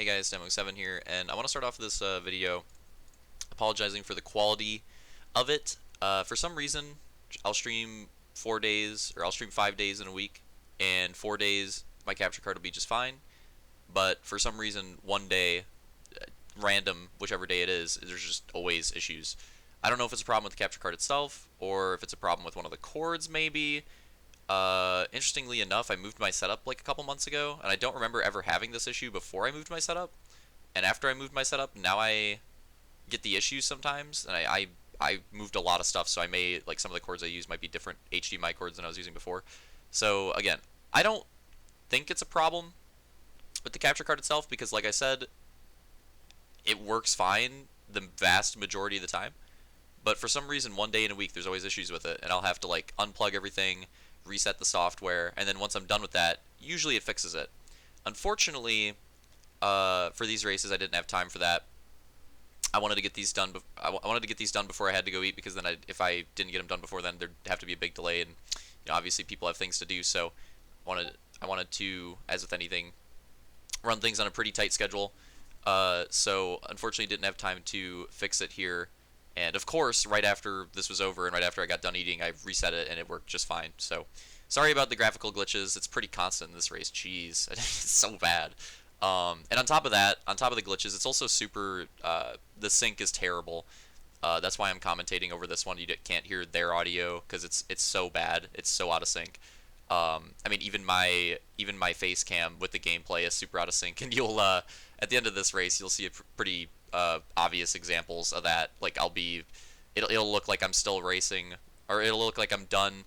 Hey guys, StandbyLuke7 here, and I want to start off this video apologizing for the quality of it. For some reason, I'll stream 4 days, or I'll stream 5 days in a week, and 4 days my capture card will be just fine. But for some reason, one day, random, whichever day it is, there's just always issues. I don't know if it's a problem with the capture card itself, or if it's a problem with one of the cords maybe. Interestingly enough, I moved my setup like a couple months ago, and I don't remember ever having this issue before I moved my setup. And after I moved my setup, now I get the issues sometimes, and I moved a lot of stuff, so I may, like, some of the cords I use might be different HDMI cords than I was using before. So, again, I don't think it's a problem with the capture card itself, because, like I said, it works fine the vast majority of the time. But for some reason, one day in a week, there's always issues with it, and I'll have to, like, unplug everything, reset the software, and then once I'm done with that, usually it fixes it. Unfortunately, for these races, I didn't have time for that. I wanted to get these done. I wanted to get these done before I had to go eat, because then if I didn't get them done before then, there'd have to be a big delay, and obviously people have things to do. So I wanted to, as with anything, run things on a pretty tight schedule. So unfortunately, didn't have time to fix it here. And of course, right after this was over and right after I got done eating, I reset it and it worked just fine. So sorry about the graphical glitches. It's pretty constant in this race. Jeez, it's so bad. And on top of that, on top of the glitches, it's also super, the sync is terrible. That's why I'm commentating over this one. You can't hear their audio because it's so bad. It's so out of sync. I mean, even my face cam with the gameplay is super out of sync. And you'll at the end of this race, you'll see a pretty obvious examples of that. Like it'll look like I'm still racing, or it'll look like I'm done.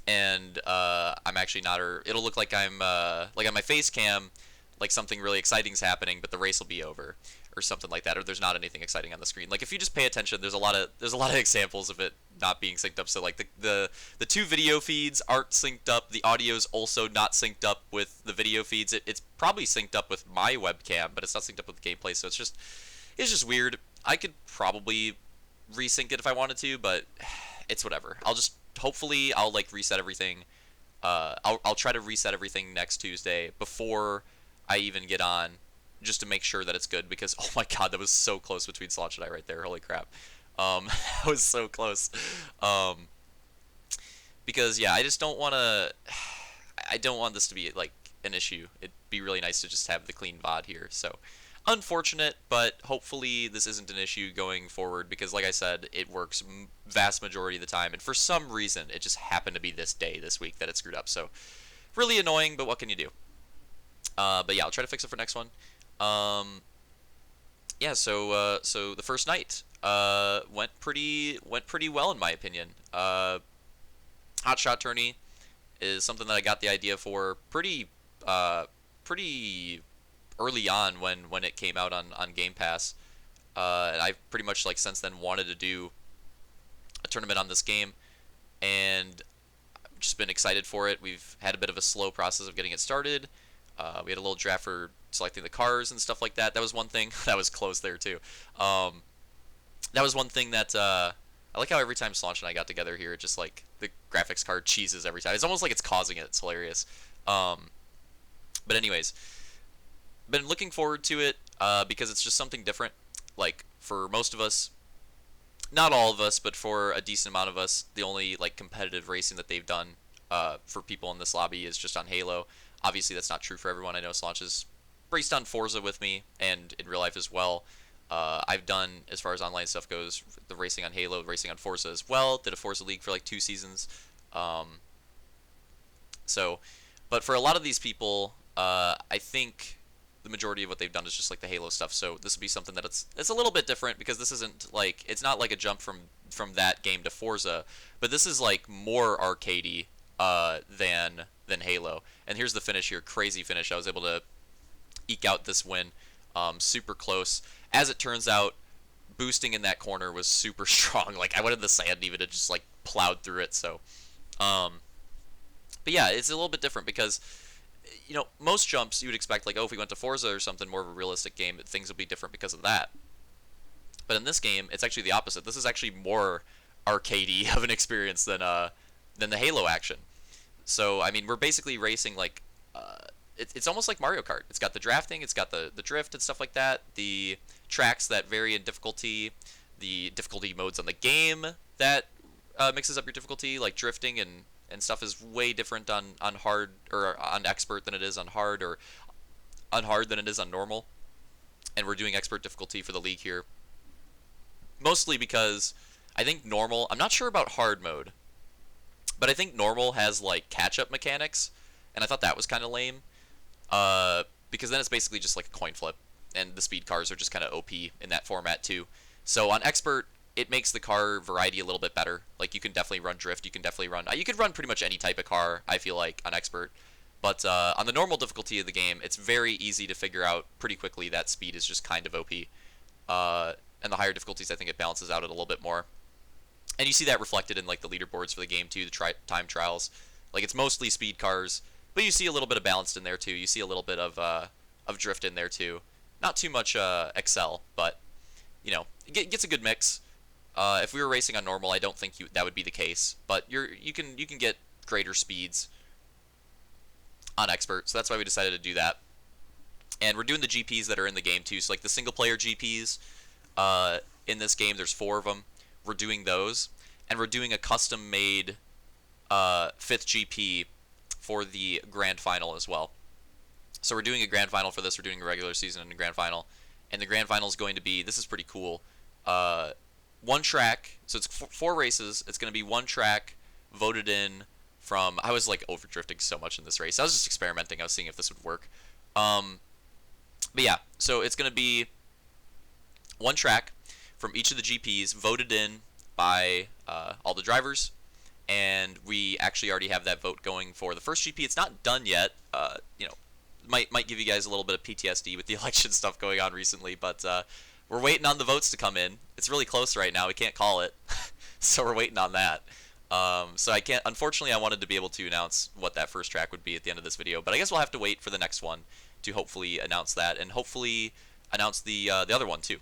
And I'm actually not, or it'll look like I'm like on my face cam, like something really exciting's happening, but the race will be over, or something like that, or there's not anything exciting on the screen. Like if you just pay attention, there's a lot of examples of it not being synced up. So like the two video feeds aren't synced up. The audio's also not synced up with the video feeds. It's probably synced up with my webcam, but it's not synced up with the gameplay. So it's just weird. I could probably resync it if I wanted to, but it's whatever. Hopefully I'll like reset everything. I'll try to reset everything next Tuesday before I even get on, just to make sure that it's good, because oh my god, that was so close between Slotch and I right there. Holy crap. That was so close. Because yeah, I just don't want to, I don't want this to be like an issue. It'd be really nice to just have the clean VOD here. So unfortunate, but hopefully this isn't an issue going forward, because like I said, it works vast majority of the time, and for some reason it just happened to be this day this week that it screwed up. So really annoying, but what can you do? But yeah, I'll try to fix it for next one. Yeah, so the first night went pretty well in my opinion. Hotshot tourney is something that I got the idea for pretty early on when it came out on Game Pass. And I've pretty much like since then wanted to do a tournament on this game, and I've just been excited for it. We've had a bit of a slow process of getting it started. We had a little draft for selecting the cars and stuff like that. That was one thing. That was close there too. That was one thing that I like how every time Slanch and I got together here, it just like the graphics card cheeses every time. It's almost like it's causing it. It's hilarious. But anyways, been looking forward to it because it's just something different. Like for most of us, not all of us, but for a decent amount of us, the only like competitive racing that they've done for people in this lobby is just on Halo. Obviously, that's not true for everyone. I know Slanch has raced on Forza with me, and in real life as well. I've done, as far as online stuff goes, the racing on Halo, racing on Forza as well. Did a Forza League for like 2 seasons. But for a lot of these people, I think the majority of what they've done is just like the Halo stuff. So this would be something that it's a little bit different, because this isn't like, it's not like a jump from that game to Forza, but this is like more arcadey than Halo. And here's the finish here, crazy finish. I was able to eke out this win, super close. As it turns out, boosting in that corner was super strong. Like I wanted the sand even to just like plowed through it. So, but yeah, it's a little bit different because, most jumps you would expect like, oh, if we went to Forza or something, more of a realistic game, things would be different because of that. But in this game, it's actually the opposite. This is actually more arcadey of an experience than the Halo action. So I mean, we're basically racing like it's almost like Mario Kart. It's got the drafting, it's got the drift and stuff like that. The tracks that vary in difficulty, the difficulty modes on the game that mixes up your difficulty, like drifting and stuff is way different on hard or on expert than it is on hard, or on hard than it is on normal. And we're doing expert difficulty for the league here, mostly because I think normal, I'm not sure about hard mode, but I think normal has like catch-up mechanics, and I thought that was kind of lame, because then it's basically just like a coin flip, and the speed cars are just kind of OP in that format too. So on expert, it makes the car variety a little bit better. Like you can definitely run drift, you can definitely run, you could run pretty much any type of car, I feel like, on expert. But on the normal difficulty of the game, it's very easy to figure out pretty quickly that speed is just kind of OP. And the higher difficulties, I think it balances out it a little bit more. And you see that reflected in like the leaderboards for the game too, the time trials. Like it's mostly speed cars, but you see a little bit of balanced in there too. You see a little bit of drift in there too. Not too much Excel, but you know, it gets a good mix. If we were racing on normal, I don't think that would be the case. But you can get greater speeds on expert, so that's why we decided to do that. And we're doing the GPs that are in the game too. So like the single player GPs in this game, there's 4 of them. We're doing those, and we're doing a custom made 5th GP for the grand final as well. So we're doing a grand final for this. We're doing a regular season and a grand final, and the grand final is going to be, this is pretty cool, 1 track. So it's 4 races. It's going to be 1 track voted in from, I was like overdrifting so much in this race. I was just experimenting. I was seeing if this would work. But yeah, so it's going to be 1 track from each of the GPs voted in by all the drivers, and we actually already have that vote going for the first GP. It's not done yet. You know, might give you guys a little bit of PTSD with the election stuff going on recently, but we're waiting on the votes to come in. It's really close right now. We can't call it, so we're waiting on that. So I can't, unfortunately, I wanted to be able to announce what that first track would be at the end of this video, but I guess we'll have to wait for the next one to hopefully announce that, and hopefully announce the other one too.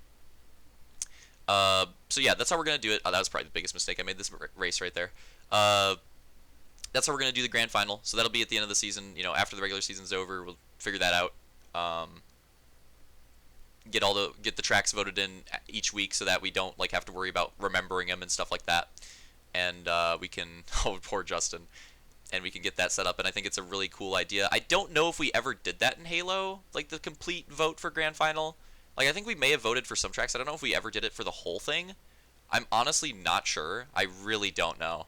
So yeah, that's how we're gonna do it. Oh, that was probably the biggest mistake I made this race right there. That's how we're gonna do the grand final. So that'll be at the end of the season. You know, after the regular season's over, we'll figure that out. Get the tracks voted in each week, so that we don't like have to worry about remembering them and stuff like that. And we can, oh poor Justin, and we can get that set up. And I think it's a really cool idea. I don't know if we ever did that in Halo, like the complete vote for grand final. Like I think we may have voted for some tracks. I don't know if we ever did it for the whole thing. I'm honestly not sure. I really don't know.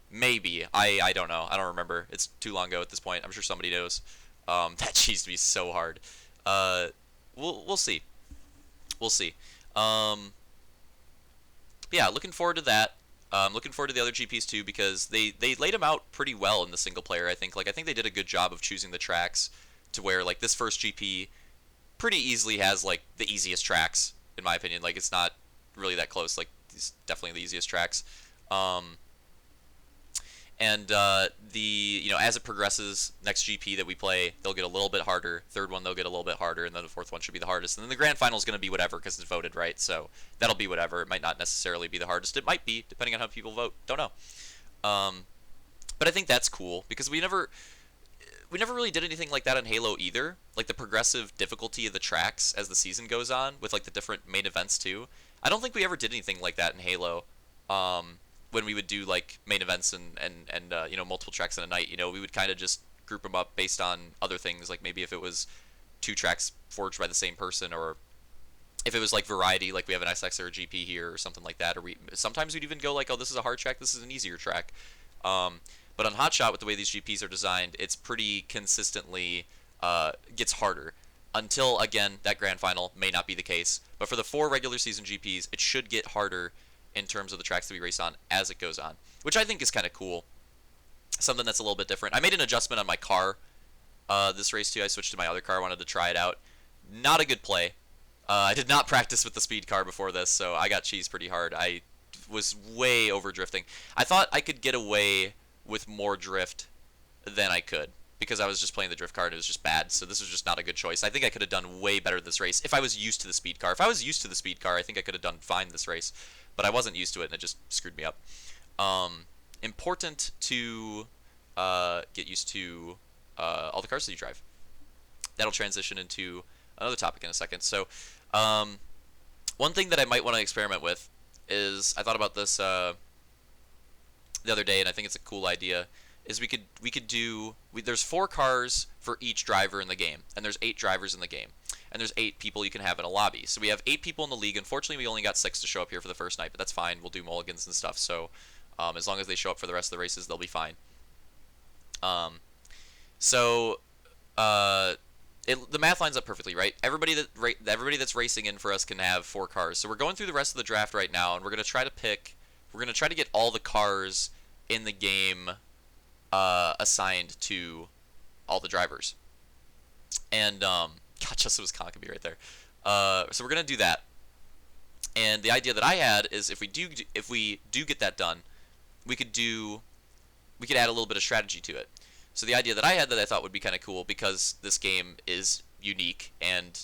Maybe. I don't know. I don't remember. It's too long ago at this point. I'm sure somebody knows. That cheese to be so hard. We'll see. We'll see. Yeah, looking forward to that. Looking forward to the other GPs too, because they laid them out pretty well in the single player. I think they did a good job of choosing the tracks to where like this first GP pretty easily has like the easiest tracks in my opinion. Like it's not really that close. Like these definitely the easiest tracks. And you know, as it progresses, next GP that we play, they'll get a little bit harder. Third one, they'll get a little bit harder, and then the fourth one should be the hardest. And then the grand final is going to be whatever because it's voted, right? So that'll be whatever. It might not necessarily be the hardest. It might be, depending on how people vote. Don't know. But I think that's cool because we never really did anything like that in Halo either. Like the progressive difficulty of the tracks as the season goes on with like the different main events too. I don't think we ever did anything like that in Halo. When we would do like main events and you know, multiple tracks in a night, you know, we would kind of just group them up based on other things, like maybe if it was 2 tracks forged by the same person, or if it was like variety, like we have an SX or a GP here or something like that, or sometimes we'd even go like, oh, this is a hard track, this is an easier track. But on Hotshot, with the way these GPs are designed, it's pretty consistently gets harder. Until, again, that grand final may not be the case. But for the 4 regular season GPs, it should get harder in terms of the tracks that we race on as it goes on, which I think is kind of cool. Something that's a little bit different. I made an adjustment on my car this race too. I switched to my other car, wanted to try it out. Not a good play. I did not practice with the speed car before this, so I got cheesed pretty hard. I was way over drifting. I thought I could get away with more drift than I could because I was just playing the drift car and it was just bad, so this was just not a good choice. I think I could have done way better this race if I was used to the speed car. If I was used to the speed car, I think I could have done fine this race, but I wasn't used to it and it just screwed me up. Important to get used to all the cars that you drive. that'll transition into another topic in a second. So, one thing that I might want to experiment with is, I thought about this the other day, and I think it's a cool idea. Is we could do there's 4 cars for each driver in the game, and there's 8 drivers in the game, and there's 8 people you can have in a lobby. So we have 8 people in the league. Unfortunately, we only got 6 to show up here for the first night, but that's fine. We'll do mulligans and stuff. So as long as they show up for the rest of the races, they'll be fine. So the math lines up perfectly, right? Everybody that's racing in for us can have 4 cars. So we're going through the rest of the draft right now, and we're gonna try to get all the cars in the game assigned to all the drivers. And God, Justin was conking me right there. So we're gonna do that. And the idea that I had is, if we do get that done, we could add a little bit of strategy to it. So the idea that I had, that I thought would be kind of cool, because this game is unique, and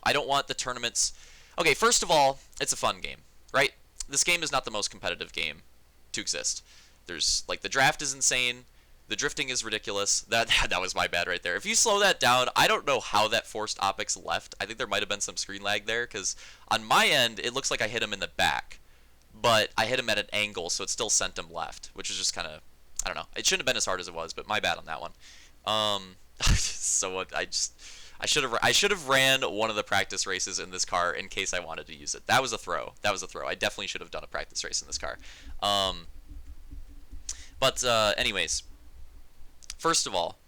I don't want the tournaments. Okay, first of all, it's a fun game, right? This game is not the most competitive game to exist. There's the draft is insane. The drifting is ridiculous. That was my bad right there. If you slow that down, I don't know how that forced Opix left. I think there might have been some screen lag there, because on my end, it looks like I hit him in the back, but I hit him at an angle, so it still sent him left, which is just kind of, I don't know. It shouldn't have been as hard as it was, but my bad on that one. So I should have ran one of the practice races in this car in case I wanted to use it. That was a throw. I definitely should have done a practice race in this car. But anyways, first of all,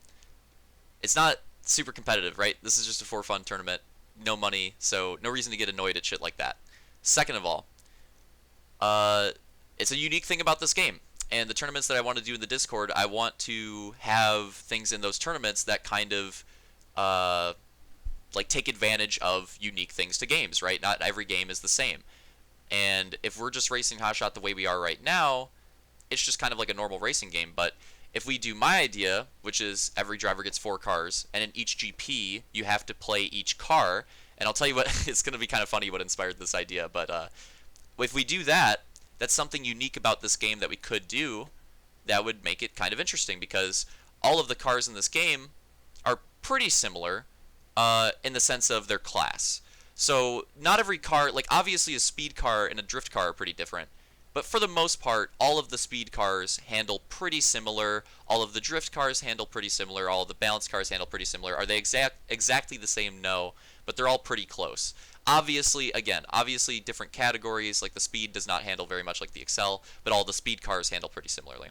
it's not super competitive, right? This is just a for fun tournament, no money, so no reason to get annoyed at shit like that. Second of all, it's a unique thing about this game. And the tournaments that I want to do in the Discord, I want to have things in those tournaments that kind of take advantage of unique things to games, right? Not every game is the same. And if we're just racing Hotshot the way we are right now, it's just kind of like a normal racing game. But if we do my idea, which is every driver gets 4 cars, and in each GP you have to play each car, and I'll tell you what, it's going to be kind of funny what inspired this idea, but if we do that, that's something unique about this game that we could do that would make it kind of interesting, because all of the cars in this game are pretty similar in the sense of their class. So not every car, obviously a speed car and a drift car are pretty different, but for the most part, all of the speed cars handle pretty similar, all of the drift cars handle pretty similar, all of the balance cars handle pretty similar. Are they exactly the same? No, but they're all pretty close. Obviously, different categories, like the speed does not handle very much like the Excel, but all the speed cars handle pretty similarly.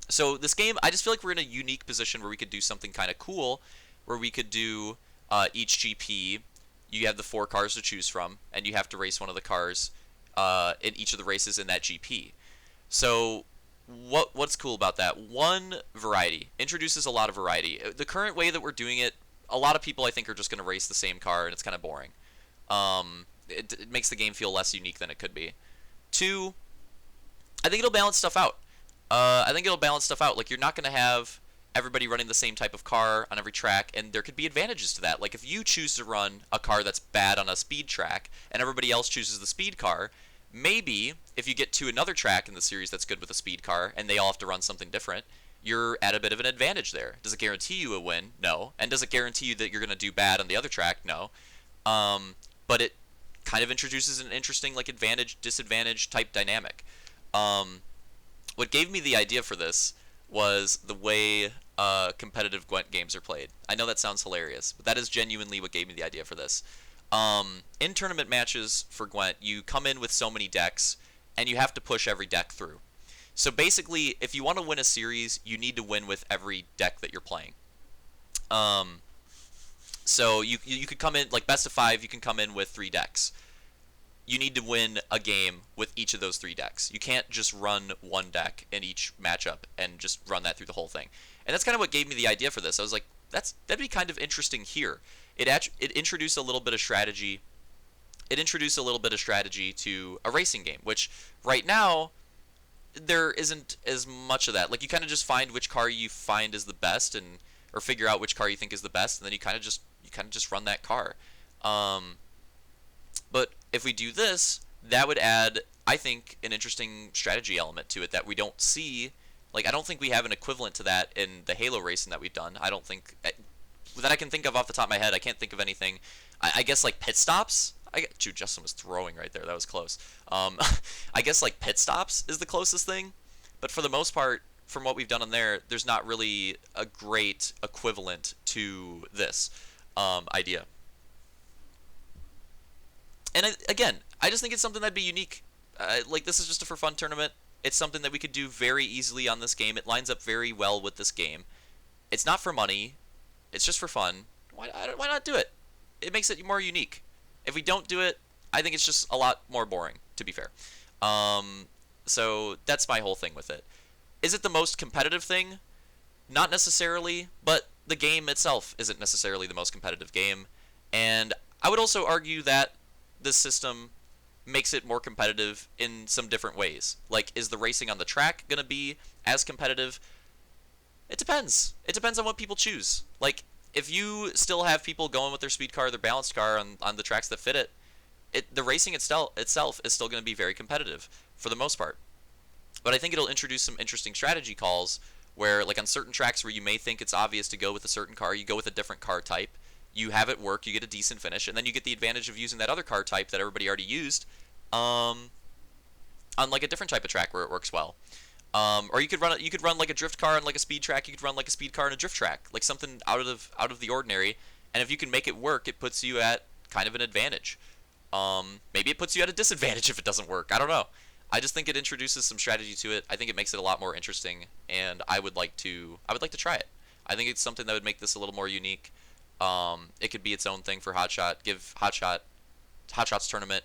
So this game, I just feel like we're in a unique position where we could do something kind of cool, where we could do each GP, you have the 4 cars to choose from, and you have to race one of the cars in each of the races in that GP. So what's cool about that? One, variety. Introduces a lot of variety. The current way that we're doing it, a lot of people I think are just going to race the same car, and it's kind of boring. It makes the game feel less unique than it could be. 2, I think it'll balance stuff out. You're not going to have everybody running the same type of car on every track, and there could be advantages to that. If you choose to run a car that's bad on a speed track, and everybody else chooses the speed car, maybe if you get to another track in the series that's good with a speed car, and they all have to run something different, you're at a bit of an advantage there. Does it guarantee you a win? No. And does it guarantee you that you're going to do bad on the other track? No. But it kind of introduces an interesting advantage-disadvantage type dynamic. What gave me the idea for this was the way competitive Gwent games are played. I know that sounds hilarious, but that is genuinely what gave me the idea for this. In tournament matches for Gwent, you come in with so many decks, and you have to push every deck through. So basically, if you want to win a series, you need to win with every deck that you're playing. So you could come in, best of 5, you can come in with 3 decks. You need to win a game with each of those 3 decks. You can't just run one deck in each matchup and just run that through the whole thing. And that's kind of what gave me the idea for this. I was like, that'd be kind of interesting here. It introduced a little bit of strategy. It introduced a little bit of strategy to a racing game, which right now there isn't as much of that. You kind of just find which car you find is the best, or figure out which car you think is the best, and then you kind of just run that car. But if we do this, that would add, I think, an interesting strategy element to it that we don't see. I don't think we have an equivalent to that in the Halo racing that we've done. I don't think that I can think of off the top of my head. I can't think of anything. I guess like pit stops. Dude, Justin was throwing right there. That was close. I guess like pit stops is the closest thing, but for the most part, from what we've done on there, there's not really a great equivalent to this idea. And again, I just think it's something that'd be unique. Like, this is just a for fun tournament. It's something that we could do very easily on this game. It lines up very well with this game. It's not for money. It's just for fun. Why not do it? It makes it more unique. If we don't do it, I think it's just a lot more boring, to be fair. So that's my whole thing with it. Is it the most competitive thing? Not necessarily, but the game itself isn't necessarily the most competitive game. And I would also argue that this system makes it more competitive in some different ways. Like, is the racing on the track going to be as competitive? It depends. It depends on what people choose. Like, if you still have people going with their speed car or their balanced car on the tracks that fit it, the racing itself is still going to be very competitive for the most part. But I think it'll introduce some interesting strategy calls where, like, on certain tracks where you may think it's obvious to go with a certain car, you go with a different car type. You have it work, you get a decent finish, and then you get the advantage of using that other car type that everybody already used on like a different type of track where it works well. Or you could run like a drift car on like a speed track. You could run like a speed car on a drift track, like something out of the ordinary. And if you can make it work, it puts you at kind of an advantage. Maybe it puts you at a disadvantage if it doesn't work. I don't know. I just think it introduces some strategy to it. I think it makes it a lot more interesting, and I would like to try it. I think it's something that would make this a little more unique. It could be its own thing for Hotshot. Give Hotshot's tournament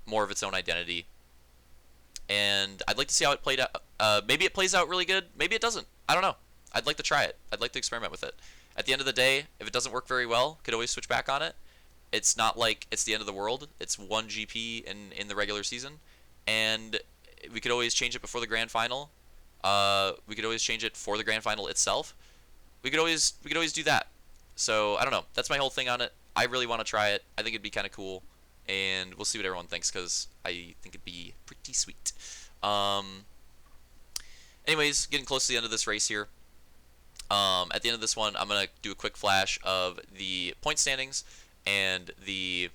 more of its own identity. And I'd like to see how it played out. Maybe it plays out really good. Maybe it doesn't. I don't know. I'd like to try it. I'd like to experiment with it. At the end of the day, if it doesn't work very well, could always switch back on it. It's not like it's the end of the world. It's one GP in the regular season, and we could always change it before the grand final. We could always change it for the grand final itself. We could always do that. So I don't know. That's my whole thing on it. I really want to try it. I think it'd be kind of cool, and we'll see what everyone thinks because I think it'd be pretty sweet. Anyways, getting close to the end of this race here. At the end of this one, I'm gonna do a quick flash of the point standings and the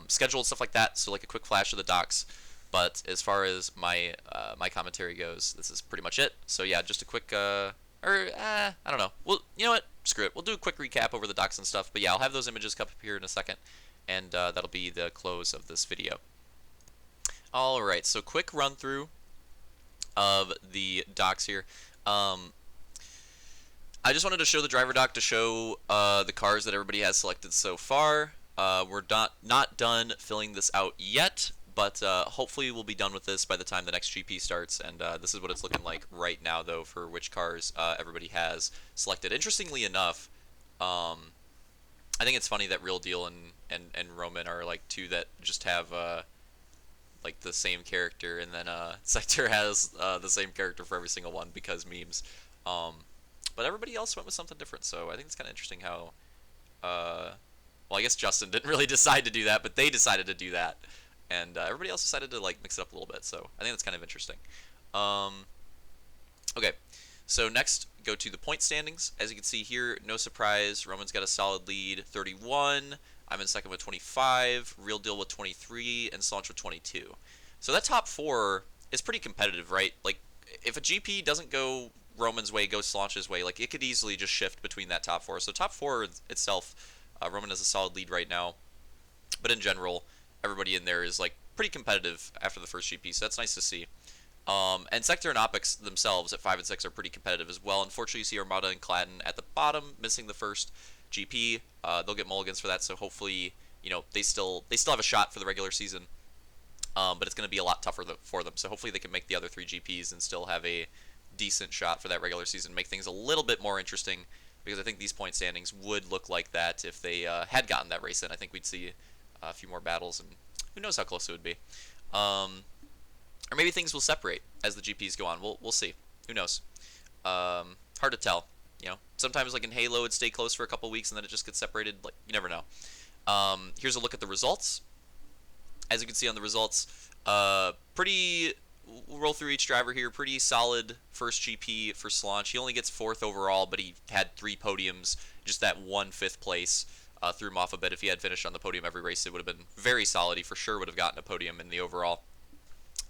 schedule and stuff like that. So like a quick flash of the docs. But as far as my my commentary goes, this is pretty much it. So yeah, just a quick I don't know. Well, you know what? Screw it. We'll do a quick recap over the docs and stuff. But yeah, I'll have those images come up here in a second, and that'll be the close of this video. All right. So quick run through of the docs here. I just wanted to show the driver doc to show the cars that everybody has selected so far. We're not done filling this out yet, but hopefully we'll be done with this by the time the next GP starts, and this is what it's looking like right now, though, for which cars everybody has selected. Interestingly enough, I think it's funny that Real Deal and Roman are like two that just have like the same character, and then Sector has the same character for every single one because memes. But everybody else went with something different, so I think it's kind of interesting how well, I guess Justin didn't really decide to do that, but they decided to do that. And everybody else decided to like mix it up a little bit, so I think that's kind of interesting. Okay, so next, go to the point standings. As you can see here, no surprise, Roman's got a solid lead, 31. I'm in second with 25, Real Deal with 23, and Solange with 22. So that top four is pretty competitive, right? Like, if a GP doesn't go Roman's way, goes Solange's way, like, it could easily just shift between that top four. So top four itself, Roman has a solid lead right now. But in general, everybody in there is like pretty competitive after the first GP, so that's nice to see. And Sector and Opix themselves at 5 and 6 are pretty competitive as well. Unfortunately, you see Armada and Cladden at the bottom, missing the first GP. They'll get mulligans for that, so hopefully, you know, they still have a shot for the regular season. But it's going to be a lot tougher for them. So hopefully they can make the other 3 GPs and still have a decent shot for that regular season, make things a little bit more interesting. Because I think these point standings would look like that if they had gotten that race in. I think we'd see a few more battles, and who knows how close it would be. Or maybe things will separate as the GPs go on. We'll see. Who knows? Hard to tell. You know, sometimes like in Halo, it'd stay close for a couple weeks and then it just gets separated. Like, you never know. Here's a look at the results. As you can see on the results, pretty we'll roll through each driver here. Pretty solid first GP for Slaunch. He only gets 4th overall, but he had 3 podiums. Just that 1 5th place threw him off a bit. If he had finished on the podium every race, it would have been very solid. He for sure would have gotten a podium in the overall.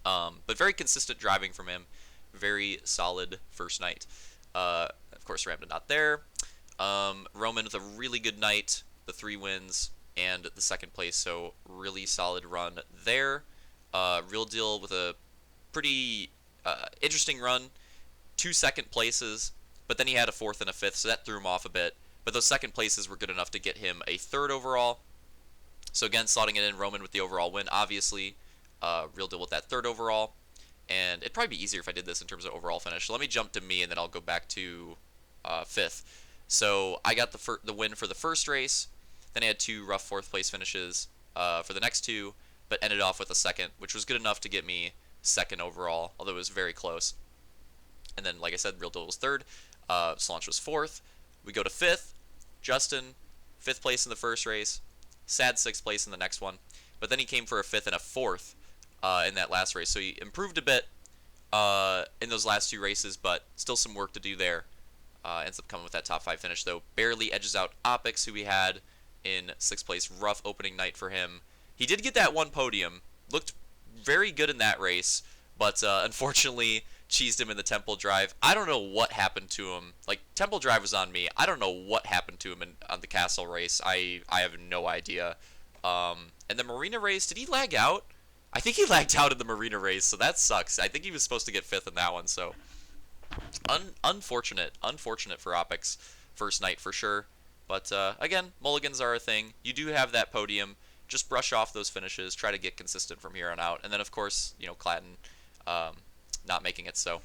But very consistent driving from him. Very solid first night. Of course, Ramda not there. Roman with a really good night, the 3 wins and the 2nd place, so really solid run there. Real Deal with a pretty interesting run, 2 2nd places, but then he had a 4th and a 5th, so that threw him off a bit. But those 2nd places were good enough to get him a 3rd overall. So again, slotting it in, Roman with the overall win, obviously. Real Deal with that 3rd overall. And it'd probably be easier if I did this in terms of overall finish. So let me jump to me, and then I'll go back to 5th. So I got the win for the first race. Then I had 2 rough 4th place finishes for the next 2, but ended off with a 2nd, which was good enough to get me 2nd overall, although it was very close. And then, like I said, Real Deal was 3rd. Slaunch was 4th. We go to 5th. Justin, 5th place in the first race. Sad 6th place in the next one. But then he came for a 5th and a 4th in that last race. So he improved a bit in those last 2 races, but still some work to do there. Ends up coming with that top 5 finish, though. Barely edges out Opix, who we had in 6th place. Rough opening night for him. He did get that 1 podium. Looked very good in that race, but unfortunately cheesed him in the Temple Drive. I don't know what happened to him. Like, Temple Drive was on me. I don't know what happened to him on the Castle race. I have no idea. And the Marina race, did he lag out? I think he lagged out in the Marina race, so that sucks. I think he was supposed to get 5th in that one, so unfortunate for Opix first night for sure. But again, mulligans are a thing. You do have that podium. Just brush off those finishes. Try to get consistent from here on out. And then, of course, you know, Clatton not making it. So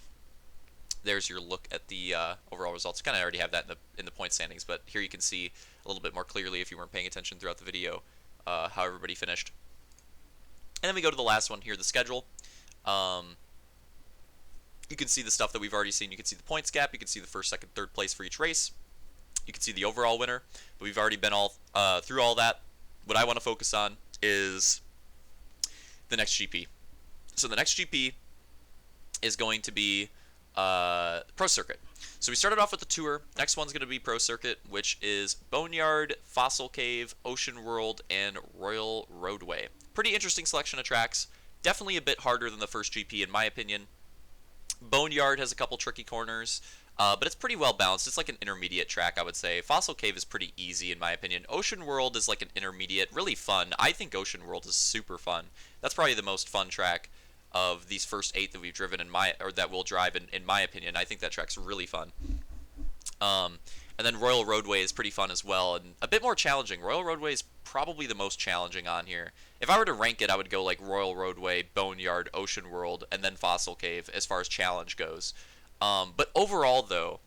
there's your look at the overall results. Kind of already have that in the point standings, but here you can see a little bit more clearly if you weren't paying attention throughout the video how everybody finished. And then we go to the last one here, the schedule. You can see the stuff that we've already seen. You can see the points gap. You can see the 1st, 2nd, 3rd place for each race. You can see the overall winner. But we've already been all through all that. What I want to focus on is the next GP. So the next GP is going to be Pro Circuit. So we started off with the tour. Next one's going to be Pro Circuit, which is Boneyard, Fossil Cave, Ocean World, and Royal Roadway. Pretty interesting selection of tracks. Definitely a bit harder than the first GP, in my opinion. Boneyard has a couple tricky corners, but it's pretty well balanced. It's like an intermediate track, I would say. Fossil Cave is pretty easy, in my opinion. Ocean World is like an intermediate, really fun. I think Ocean World is super fun. That's probably the most fun track of these first 8 that we've driven that we'll drive in my opinion. I think that track's really fun. And then Royal Roadway is pretty fun as well, and a bit more challenging. Royal Roadway is probably the most challenging on here. If I were to rank it, I would go like Royal Roadway, Boneyard, Ocean World, and then Fossil Cave as far as challenge goes. But overall, though,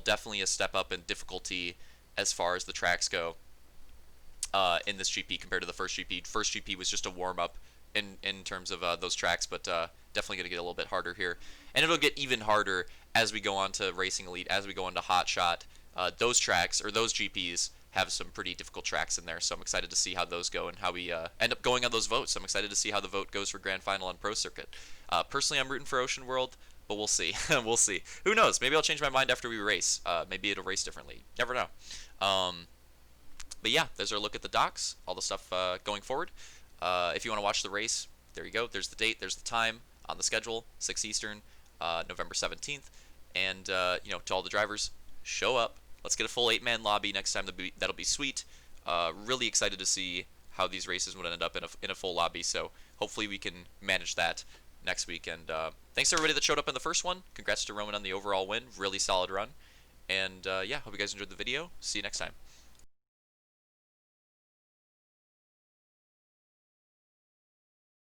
definitely a step up in difficulty as far as the tracks go in this GP compared to the first GP. First GP was just a warm-up in terms of those tracks, but definitely going to get a little bit harder here. And it'll get even harder as we go on to Racing Elite, as we go into Hotshot. Those tracks, or those GPs, have some pretty difficult tracks in there, so I'm excited to see how those go and how we end up going on those votes. I'm excited to see how the vote goes for Grand Final on Pro Circuit. Personally, I'm rooting for Ocean World, but we'll see. We'll see. Who knows? Maybe I'll change my mind after we race. Maybe it'll race differently. Never know. But yeah, there's our look at the docks, all the stuff going forward. If you want to watch the race, there you go. There's the date, there's the time on the schedule, 6 Eastern, November 17th. And, you know, to all the drivers, show up. Let's get a full 8-man lobby next time. That'll be sweet. Really excited to see how these races would end up in a full lobby. So hopefully we can manage that next week. And thanks to everybody that showed up in the first one. Congrats to Roman on the overall win. Really solid run. And yeah, hope you guys enjoyed the video. See you next time.